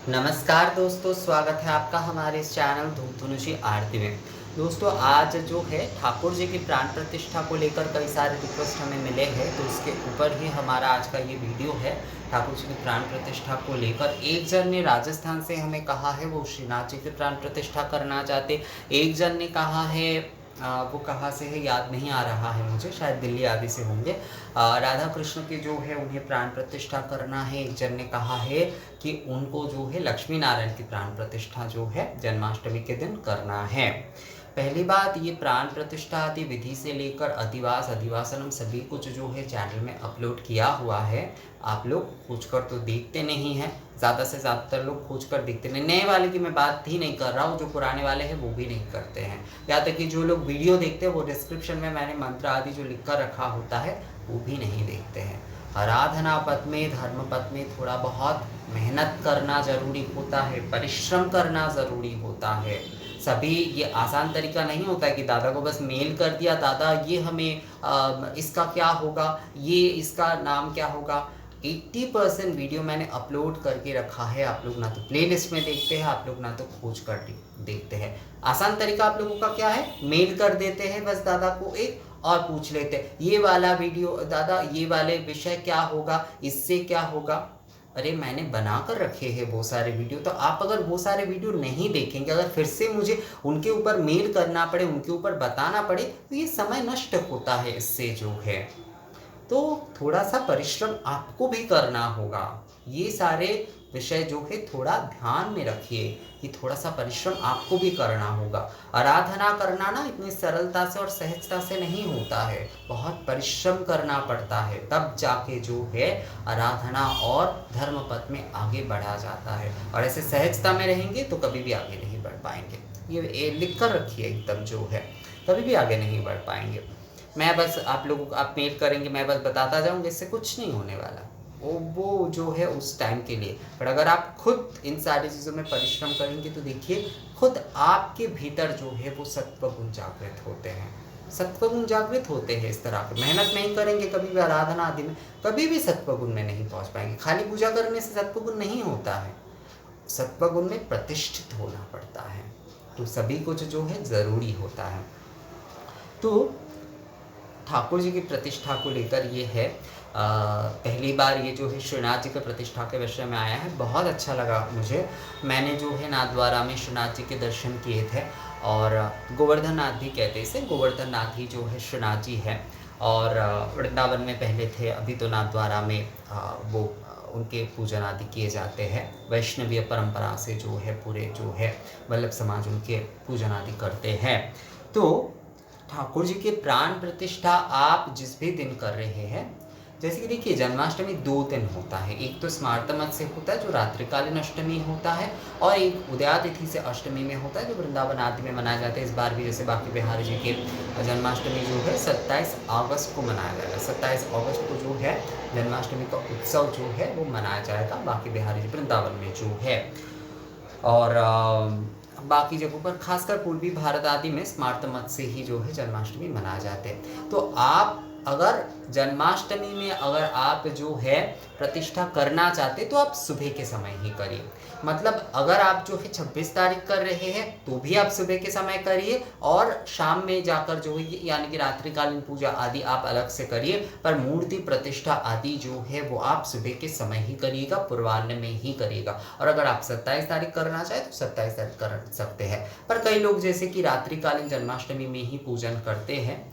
नमस्कार दोस्तों, स्वागत है आपका हमारे इस चैनल धूप धनुषी आरती में। दोस्तों, आज जो है ठाकुर जी की प्राण प्रतिष्ठा को लेकर कई सारे रिक्वेस्ट हमें मिले हैं, तो उसके ऊपर ही हमारा आज का ये वीडियो है। ठाकुर जी की प्राण प्रतिष्ठा को लेकर एक जन ने राजस्थान से हमें कहा है वो श्रीनाथ जी की प्राण प्रतिष्ठा करना चाहते, एक जन ने कहा है वो कहाँ से है याद नहीं आ रहा है मुझे, शायद दिल्ली आदि से होंगे। राधा कृष्ण के जो है उन्हें प्राण प्रतिष्ठा करना है। एक जन ने कहा है कि उनको जो है लक्ष्मी नारायण की प्राण प्रतिष्ठा जो है जन्माष्टमी के दिन करना है। पहली बात, ये प्राण प्रतिष्ठा आदि विधि से लेकर अधिवास अधिवासनम सभी कुछ जो है चैनल में अपलोड किया हुआ है। आप लोग खोज कर तो देखते नहीं हैं, ज़्यादा से ज़्यादातर लोग खोज कर देखते नहीं। नए वाले की मैं बात ही नहीं कर रहा हूँ, जो पुराने वाले हैं वो भी नहीं करते हैं। या तक कि जो लोग वीडियो देखते हैं वो डिस्क्रिप्शन में मैंने मंत्र आदि जो लिख कर रखा होता है वो भी नहीं देखते हैं। आराधना पथ में, धर्म पथ में थोड़ा बहुत मेहनत करना ज़रूरी होता है, परिश्रम करना ज़रूरी होता है। सभी ये आसान तरीका नहीं होता है कि दादा को बस मेल कर दिया, दादा ये हमें इसका क्या होगा, ये इसका नाम क्या होगा। 80% वीडियो मैंने अपलोड करके रखा है। आप लोग ना तो प्लेलिस्ट में देखते हैं, आप लोग ना तो खोज कर देखते हैं। आसान तरीका आप लोगों का क्या है, मेल कर देते हैं बस दादा को एक, और पूछ लेते हैं ये वाला वीडियो दादा, ये वाले विषय क्या होगा, इससे क्या होगा। अरे मैंने बना कर रखे हैं वो सारे वीडियो, तो आप अगर वो सारे वीडियो नहीं देखेंगे, अगर फिर से मुझे उनके ऊपर मेल करना पड़े, उनके ऊपर बताना पड़े, तो ये समय नष्ट होता है। इससे जो है तो थोड़ा सा परिश्रम आपको भी करना होगा। ये सारे विषय जो है थोड़ा ध्यान में रखिए कि थोड़ा सा परिश्रम आपको भी करना होगा। आराधना करना ना इतनी सरलता से और सहजता से नहीं होता है, बहुत परिश्रम करना पड़ता है, तब जाके जो है आराधना और धर्म पथ में आगे बढ़ा जाता है। और ऐसे सहजता में रहेंगे तो कभी भी आगे नहीं बढ़ पाएंगे। ये लिख कर रखिए एकदम, जो है कभी भी आगे नहीं बढ़ पाएंगे। मैं बस आप लोगों को, आप मेल करेंगे मैं बस बताता जाऊंगा, इससे कुछ नहीं होने वाला। वो जो है उस टाइम के लिए। पर अगर आप खुद इन सारी चीज़ों में परिश्रम करेंगे तो देखिए खुद आपके भीतर जो है वो सत्वगुण जागृत होते हैं। सत्वगुण जागृत होते हैं इस तरह के। मेहनत नहीं करेंगे कभी भी आराधना आदि में, कभी भी सत्वगुण में नहीं पहुंच पाएंगे। खाली पूजा करने से सत्वगुण नहीं होता है, सत्वगुण में प्रतिष्ठित होना पड़ता है। तो सभी कुछ जो है ज़रूरी होता है। तो ठाकुर जी की प्रतिष्ठा को लेकर ये है। पहली बार ये जो है श्रीनाथ जी की प्रतिष्ठा के विषय में आया है। बहुत अच्छा लगा मुझे। मैंने जो है नाथद्वारा में श्रीनाथ जी के दर्शन किए थे, और गोवर्धन नाथ भी कहते हैं इसे, गोवर्धन नाथ ही जो है श्रीनाथ जी है। और वृंदावन में पहले थे, अभी तो नाथद्वारा में वो उनके पूजन आदि किए जाते हैं। वैष्णवीय परंपरा से जो है पूरे जो है वल्लभ समाज उनके पूजन आदि करते हैं। तो ठाकुर जी के प्राण प्रतिष्ठा आप जिस भी दिन कर रहे हैं, जैसे कि देखिए जन्माष्टमी 2 दिन होता है। एक तो स्मार्तमत से होता है जो रात्रिकालीन अष्टमी होता है, और एक उदया तिथि से अष्टमी में होता है जो वृंदावन आदि में मनाया जाता है। इस बार भी जैसे बाकी बिहारी जी के जन्माष्टमी जो है 27 अगस्त को मनाया जाएगा। 27 अगस्त को जो है जन्माष्टमी का उत्सव जो है वो मनाया जाएगा बाकी बिहारी जी वृंदावन में जो है। और बाकी जगहों पर खासकर पूर्वी भारत आदि में स्मार्त मत से ही जो है जन्माष्टमी मनाए जाते हैं। तो आप अगर जन्माष्टमी में अगर आप जो है प्रतिष्ठा करना चाहते तो आप सुबह के समय ही करिए। मतलब अगर आप जो है 26 तारीख कर रहे हैं तो भी आप सुबह के समय करिए, और शाम में जाकर जो है यानी कि रात्रिकालीन पूजा आदि आप अलग से करिए, पर मूर्ति प्रतिष्ठा आदि जो है वो आप सुबह के समय ही करिएगा, पूर्वाह्न में ही करिएगा। और अगर आप 27 तारीख करना चाहें तो 27 तारीख कर सकते हैं। पर कई लोग जैसे कि रात्रिकालीन जन्माष्टमी में ही पूजन करते हैं,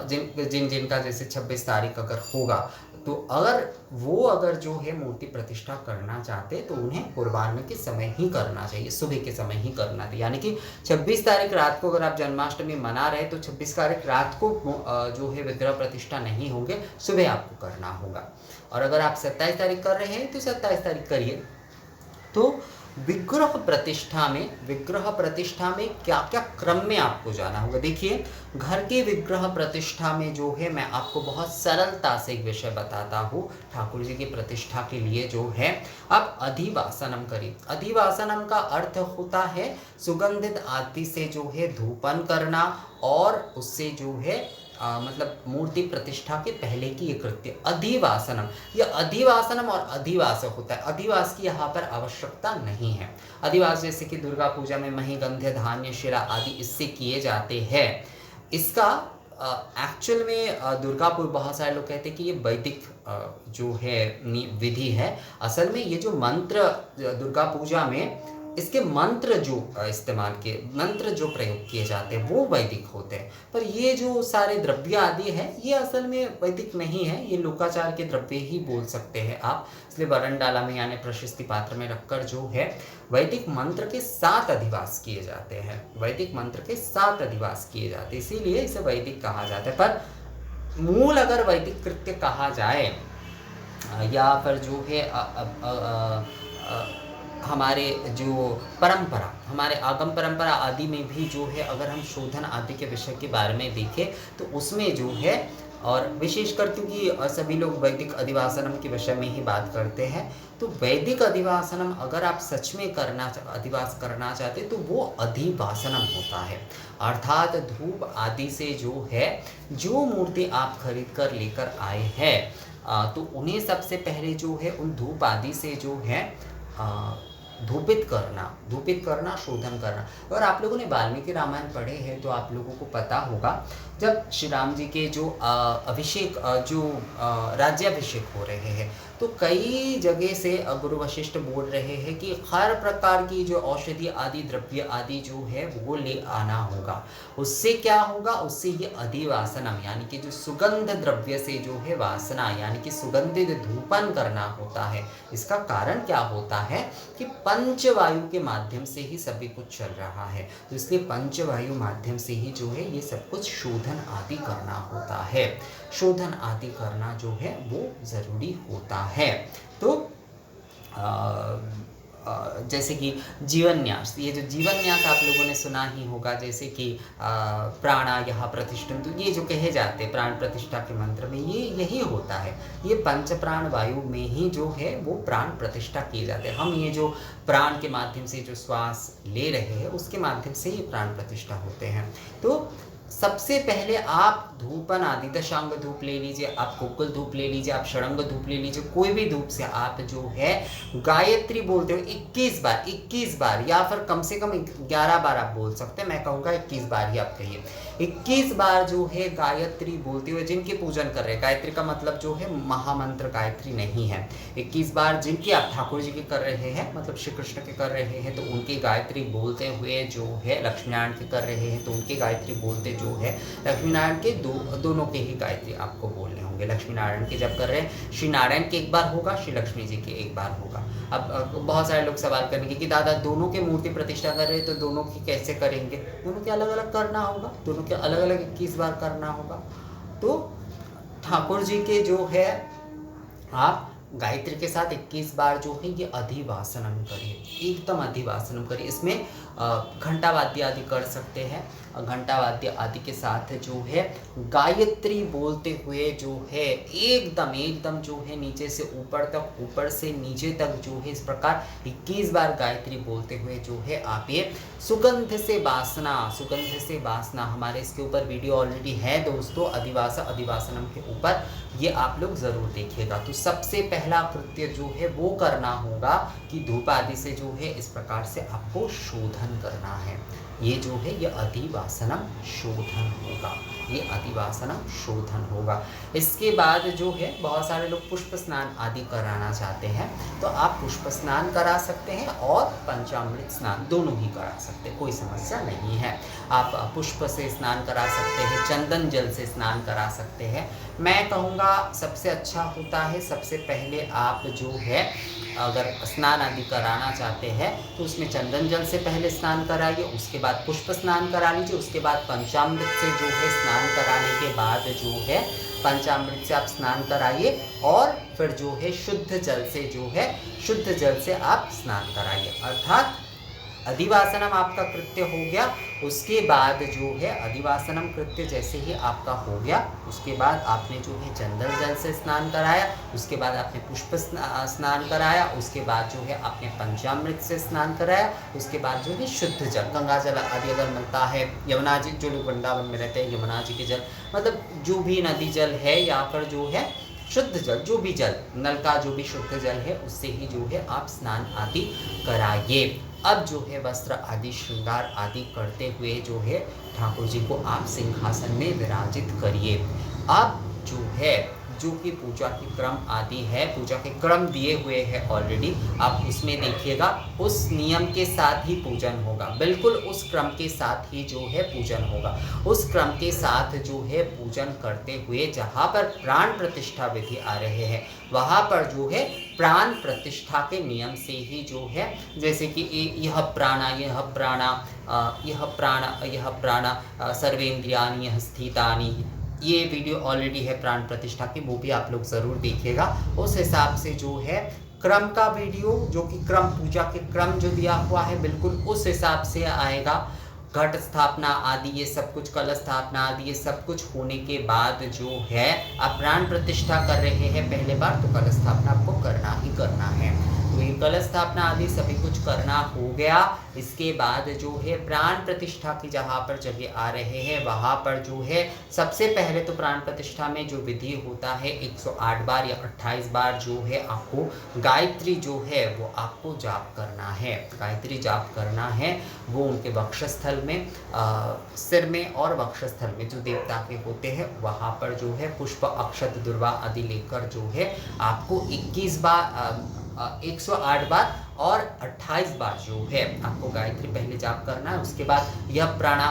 जिनका जैसे 26 तारीख अगर होगा, तो अगर जो है मूर्ति प्रतिष्ठा करना चाहते तो उन्हें पूर्वाह्न के समय ही करना चाहिए, सुबह के समय ही करना चाहिए। यानी कि 26 तारीख रात को अगर आप जन्माष्टमी मना रहे तो 26 तारीख रात को जो है विग्रह प्रतिष्ठा नहीं होंगे, सुबह आपको करना होगा। और अगर आप 27 तारीख कर रहे हैं तो 27 तारीख करिए। तो विग्रह प्रतिष्ठा में क्या क्या क्रम में आपको जाना होगा। देखिए घर के विग्रह प्रतिष्ठा में जो है मैं आपको बहुत सरलता से एक विषय बताता हूँ। ठाकुर जी की प्रतिष्ठा के लिए जो है आप अधिवासनम करिए। अधिवासनम का अर्थ होता है सुगंधित आदि से जो है धूपन करना, और उससे जो है मतलब मूर्ति प्रतिष्ठा के पहले की ये कृत्य अधिवासनम। ये अधिवासनम और अधिवास होता है। अधिवास की यहाँ पर आवश्यकता नहीं है। अधिवास जैसे कि दुर्गा पूजा में महिगंध्य, धान्य, शिला आदि इससे किए जाते हैं। इसका एक्चुअल में दुर्गा पूजा, बहुत सारे लोग कहते हैं कि ये वैदिक जो है विधि है। असल में ये जो मंत्र दुर्गा पूजा में इसके मंत्र जो इस्तेमाल किए, मंत्र जो प्रयोग किए जाते हैं वो वैदिक होते हैं। पर ये जो सारे द्रव्य आदि हैं ये असल में वैदिक नहीं है, ये लोकाचार के द्रव्य ही बोल सकते हैं आप। इसलिए वरणडाला में यानी प्रशस्ति पात्र में रखकर जो है वैदिक मंत्र के साथ अधिवास किए जाते हैं। वैदिक मंत्र के साथ अधिवास किए जाते हैं, इसीलिए इसे वैदिक कहा जाता है। पर मूल अगर वैदिक कृत्य कहा जाए या फिर जो है हमारे जो परंपरा, हमारे आगम परंपरा आदि में भी जो है अगर हम शोधन आदि के विषय के बारे में देखें तो उसमें जो है, और विशेषकर क्योंकि सभी लोग वैदिक अधिवासनम के विषय में ही बात करते हैं, तो वैदिक अधिवासनम अगर आप सच में अधिवास करना चाहते तो वो अधिवासनम होता है। अर्थात धूप आदि से जो है, जो मूर्ति आप खरीद कर लेकर आए हैं तो उन्हें सबसे पहले जो है उन धूप आदि से जो है धूपित करना, शोधन करना। और आप लोगों ने वाल्मीकि रामायण पढ़े हैं तो आप लोगों को पता होगा, जब श्री राम जी के जो अभिषेक जो राज्याभिषेक हो रहे हैं तो कई जगह से गुरु वशिष्ठ बोल रहे हैं कि हर प्रकार की जो औषधि आदि द्रव्य आदि जो है वो ले आना होगा। उससे क्या होगा, उससे ये अधिवासनम यानी कि जो सुगंध द्रव्य से जो है वासना यानी कि सुगंधित धूपन करना होता है। इसका कारण क्या होता है कि पंचवायु के माध्यम से ही सभी कुछ चल रहा है, तो इसलिए पंचवायु माध्यम से ही जो है ये सब कुछ शोधन आदि करना होता है। शोधन आदि करना जो है वो ज़रूरी होता है। तो जैसे कि जीवन्यास, ये जो जीवन्यास आप लोगों ने सुना ही होगा, जैसे कि प्राणायाः प्रतिष्ठितम्, तो ये जो कहे जाते हैं प्राण प्रतिष्ठा के मंत्र में ये यही होता है। ये पंच प्राण वायु में ही जो है वो प्राण प्रतिष्ठा किए जाते हैं। हम ये जो प्राण के माध्यम से जो श्वास ले रहे हैं उसके माध्यम से ही प्राण प्रतिष्ठा होते हैं। तो सबसे पहले आप धूपन आदि, दशांग धूप ले लीजिए, आप कोकुल धूप ले लीजिए, आप षडंग धूप ले लीजिए, कोई भी धूप से आप जो है गायत्री बोलते हो 21 बार या फिर कम से कम 11 बार आप बोल सकते हैं। मैं कहूँगा 21 बार ही आप कहिए। 21 बार जो है गायत्री बोलते हुए जिनके पूजन कर रहे हैं, गायत्री का मतलब जो है महामंत्र गायत्री नहीं है। 21 बार जिनकी आप ठाकुर जी के कर रहे हैं, मतलब श्री कृष्ण के कर रहे हैं, तो उनकी गायत्री बोलते हुए जो है, लक्ष्मी नारायण के कर रहे हैं तो उनकी गायत्री बोलते जो है, लक्ष्मी नारायण के दोनों के ही गायत्री आपको बोलने होंगे। लक्ष्मी नारायण के जब कर रहे हैं, श्री नारायण के एक बार होगा, श्री लक्ष्मी जी के एक बार होगा। अब बहुत सारे लोग सवाल करेंगे कि दादा दोनों के मूर्ति प्रतिष्ठा कर रहे हैं तो दोनों की कैसे करेंगे? दोनों के अलग अलग करना होगा, दोनों के अलग अलग 21 बार करना होगा। तो ठाकुर जी के जो है आप गायत्री के साथ 21 बार जो है ये अधिवासनम करिए, एकदम अधिवासनम करिए। इसमें घंटा वाद्य आदि कर सकते हैं, घंटा वाद्य आदि के साथ जो है गायत्री बोलते हुए जो है एकदम जो है नीचे से ऊपर तक, ऊपर से नीचे तक जो है इस प्रकार 21 बार गायत्री बोलते हुए जो है आप ये सुगंध से वासना, हमारे इसके ऊपर वीडियो ऑलरेडी है दोस्तों, अधिवासनम के ऊपर, ये आप लोग ज़रूर देखिएगा। तो सबसे पहला कृत्य जो है वो करना होगा कि धूप आदि से जो है इस प्रकार से आपको शोधन करना है। ये जो है ये अधिवासनम शोधन होगा, ये अधिवासनम शोधन होगा। इसके बाद जो है बहुत सारे लोग पुष्प स्नान आदि कराना चाहते हैं तो आप पुष्प स्नान करा सकते हैं और पंचामृत स्नान दोनों ही करा सकते हैं, कोई समस्या नहीं है। आप पुष्प से स्नान करा सकते हैं, चंदन जल से स्नान करा सकते हैं। मैं कहूँगा सबसे अच्छा होता है सबसे पहले आप जो है अगर स्नान आदि कराना चाहते हैं तो उसमें चंदन जल से पहले स्नान कराइए, उसके बाद पुष्प स्नान करा लीजिए, उसके बाद पंचामृत से जो है स्नान कराने के बाद जो है पंचामृत से आप स्नान कराइए और फिर जो है शुद्ध जल से आप स्नान कराइए। अर्थात अधिवासनम आपका कृत्य हो गया, उसके बाद जो है अधिवासनम कृत्य जैसे ही आपका हो गया, उसके बाद आपने जो है चंदन जल से स्नान कराया, उसके बाद आपने पुष्प स्नान कराया, उसके बाद जो है आपने पंचामृत से स्नान कराया, उसके बाद जो है शुद्ध जल गंगा जल आदि अगर मिलता है, यमुना जी जो लोग वृंदावन में रहते हैं यमुना जी के जल, मतलब जो भी नदी जल है या फिर जो है शुद्ध जल, जो भी जल नल का जो भी शुद्ध जल है उससे ही जो है आप स्नान आदि कराइए। अब जो है वस्त्र आदि श्रृंगार आदि करते हुए जो है ठाकुर जी को आप सिंहासन में विराजित करिए। अब जो है जो कि पूजा के क्रम आदि है, पूजा के क्रम दिए हुए हैं ऑलरेडी, आप उसमें देखिएगा उस नियम के साथ ही पूजन होगा, बिल्कुल उस क्रम के साथ ही जो है पूजन होगा। उस क्रम के साथ जो है पूजन करते हुए जहाँ पर प्राण प्रतिष्ठा विधि आ रहे हैं वहाँ पर जो है प्राण प्रतिष्ठा के नियम से ही जो है, जैसे कि यह प्राणा यह प्राणा यह प्राण सर्वेंद्रियानि यह स्थितानि, ये वीडियो ऑलरेडी है प्राण प्रतिष्ठा की, वो भी आप लोग ज़रूर देखिएगा। उस हिसाब से जो है क्रम का वीडियो, जो कि क्रम पूजा के क्रम जो दिया हुआ है बिल्कुल उस हिसाब से आएगा। घट स्थापना आदि ये सब कुछ, कलश स्थापना आदि ये सब कुछ होने के बाद जो है आप प्राण प्रतिष्ठा कर रहे हैं पहले बार, तो कलश स्थापना आपको करना ही करना है। तो ये कलश स्थापना आदि सभी कुछ करना हो गया। इसके बाद जो है प्राण प्रतिष्ठा की जहाँ पर जगह आ रहे हैं वहाँ पर जो है सबसे पहले तो प्राण प्रतिष्ठा में जो विधि होता है 108 बार या 28 बार जो है आपको गायत्री जो है वो आपको जाप करना है, गायत्री जाप करना है। वो उनके वक्षस्थल में सिर में और वक्षस्थल में जो देवता के होते हैं वहाँ पर जो है पुष्प अक्षत दुर्वा आदि लेकर जो है आपको 108 बार और 28 बार जो है आपको गायत्री पहले जाप करना है। उसके बाद यह प्राणा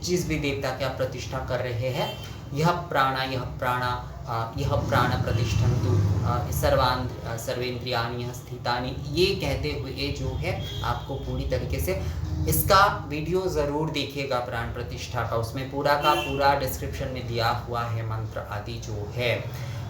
जिस भी देवता की आप प्रतिष्ठा कर रहे हैं, यह प्राण प्रतिष्ठन्तु सर्वेंद्रियानि स्थितानि, ये कहते हुए जो है आपको पूरी तरीके से इसका वीडियो ज़रूर देखिएगा प्राण प्रतिष्ठा का, उसमें पूरा का पूरा डिस्क्रिप्शन में दिया हुआ है मंत्र आदि जो है।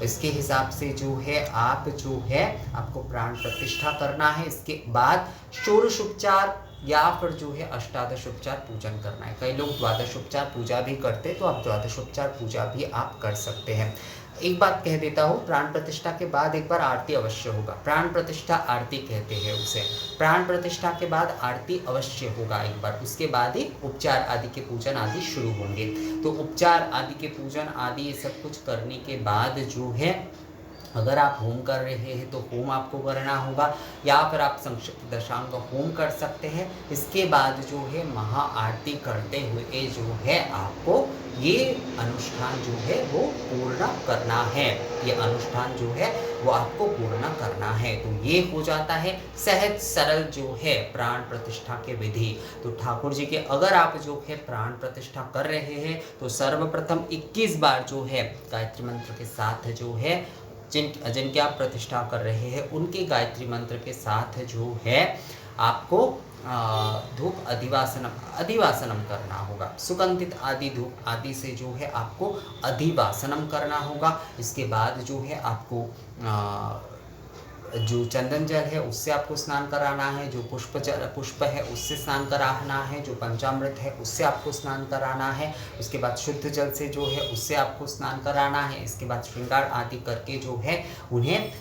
इसके हिसाब से जो है आप जो है आपको प्राण प्रतिष्ठा करना है। इसके बाद षोडश उपचार या फिर जो है अष्टादश उपचार पूजन करना है। कई लोग द्वादश उपचार पूजा भी करते हैं, तो आप द्वादश उपचार पूजा भी आप कर सकते हैं। एक बात कह देता हूँ, प्राण प्रतिष्ठा के बाद एक बार आरती अवश्य होगा। प्राण प्रतिष्ठा आरती कहते हैं उसे। प्राण प्रतिष्ठा के बाद आरती अवश्य होगा एक बार, उसके बाद ही उपचार आदि के पूजन आदि शुरू होंगे। तो उपचार आदि के पूजन आदि ये सब कुछ करने के बाद जो है अगर आप होम कर रहे हैं तो होम आपको करना होगा, या फिर आप संक्षिप्त दशांग होम कर सकते हैं। इसके बाद जो है महा आरती करते हुए जो है आपको ये अनुष्ठान जो है वो पूर्ण करना है, ये अनुष्ठान जो है वो आपको पूर्ण करना है। तो ये हो जाता है सहज सरल जो है प्राण प्रतिष्ठा के विधि। तो ठाकुर जी के अगर आप जो है प्राण प्रतिष्ठा कर रहे हैं तो सर्वप्रथम 21 बार जो है गायत्री मंत्र के साथ जो है जिनके आप प्रतिष्ठा कर रहे हैं उनके गायत्री मंत्र के साथ जो है आपको धूप अधिवासनम करना होगा। सुगंधित आदि धूप आदि से जो है आपको अधिवासनम करना होगा। इसके बाद जो है आपको जो चंदन जल है उससे आपको स्नान कराना है, जो पुष्प है उससे स्नान कराना है, जो पंचामृत है उससे आपको स्नान कराना है। उसके बाद शुद्ध जल से जो है उससे आपको स्नान कराना है। इसके बाद श्रृंगार आदि करके जो है उन्हें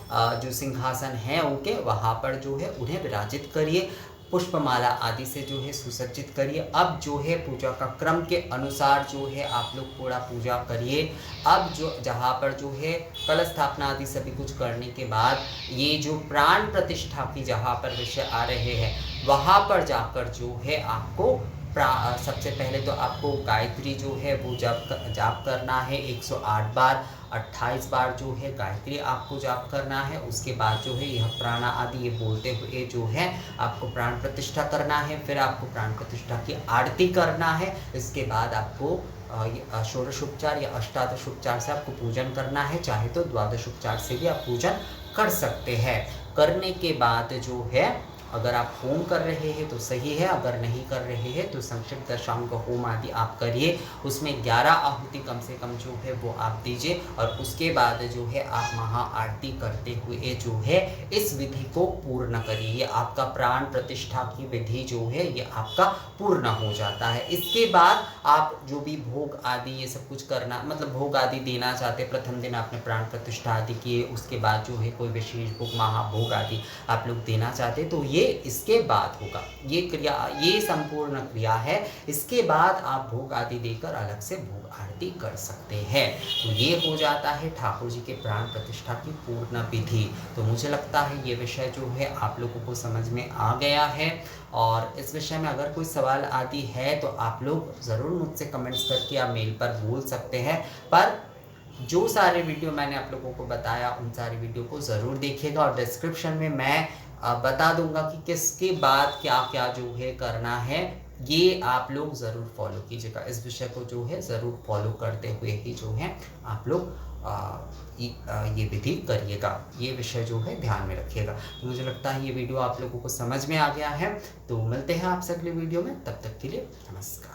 जो सिंहासन है उनके वहाँ पर जो है उन्हें विराजित करिए। पुष्पमाला आदि से जो है सुसज्जित करिए। अब जो है पूजा का क्रम के अनुसार जो है आप लोग पूरा पूजा करिए। अब जो जहाँ पर जो है कलश स्थापना आदि सभी कुछ करने के बाद ये जो प्राण प्रतिष्ठा की जहाँ पर विषय आ रहे हैं वहाँ पर जाकर जो है आपको सबसे पहले तो आपको गायत्री जो है वो जाप करना है 108 बार, 28 बार जो है गायत्री आपको जाप करना है। उसके बाद जो है यह प्राणा आदि ये बोलते हुए जो है आपको प्राण प्रतिष्ठा करना है। फिर आपको प्राण प्रतिष्ठा की आरती करना है। इसके बाद आपको षोडश उपचार या अष्टादश उपचार से आपको पूजन करना है, चाहे तो द्वादश उपचार से भी आप पूजन कर सकते हैं। करने के बाद जो है अगर आप होम कर रहे हैं तो सही है, अगर नहीं कर रहे हैं तो संक्षिप्त दशांग होम आदि आप करिए। उसमें 11 आहुति कम से कम जो है वो आप दीजिए और उसके बाद जो है आप महाआरती करते हुए जो है इस विधि को पूर्ण करिए। ये आपका प्राण प्रतिष्ठा की विधि जो है ये आपका पूर्ण हो जाता है। इसके बाद आप जो भी भोग आदि ये सब कुछ करना, मतलब भोग आदि देना चाहते, प्रथम दिन आपने प्राण प्रतिष्ठा आदि किए, उसके बाद जो है कोई विशेष भोग महाभोग आदि आप लोग देना चाहते तो ये इसके बाद होगा। ये क्रिया, ये संपूर्ण क्रिया है। इसके बाद आप भोग आदि देकर अलग से भोग आरती कर सकते हैं। तो ये हो जाता है ठाकुर जी के प्राण प्रतिष्ठा की पूर्ण विधि। तो मुझे लगता है ये विषय जो है आप लोगों को समझ में आ गया है। और इस विषय में अगर कोई सवाल आदि है तो आप लोग ज़रूर मुझसे कमेंट्स करके या मेल पर बोल सकते हैं। पर जो सारे वीडियो मैंने आप लोगों को बताया उन सारी वीडियो को ज़रूर देखिएगा और डिस्क्रिप्शन में मैं बता दूंगा कि किसके बाद क्या क्या जो है करना है। ये आप लोग ज़रूर फॉलो कीजिएगा। इस विषय को जो है ज़रूर फॉलो करते हुए ही जो है आप लोग ये विधि करिएगा। ये विषय जो है ध्यान में रखिएगा। तो मुझे लगता है ये वीडियो आप लोगों को समझ में आ गया है। तो मिलते हैं आपसे अगले वीडियो में, तब तक के लिए नमस्कार।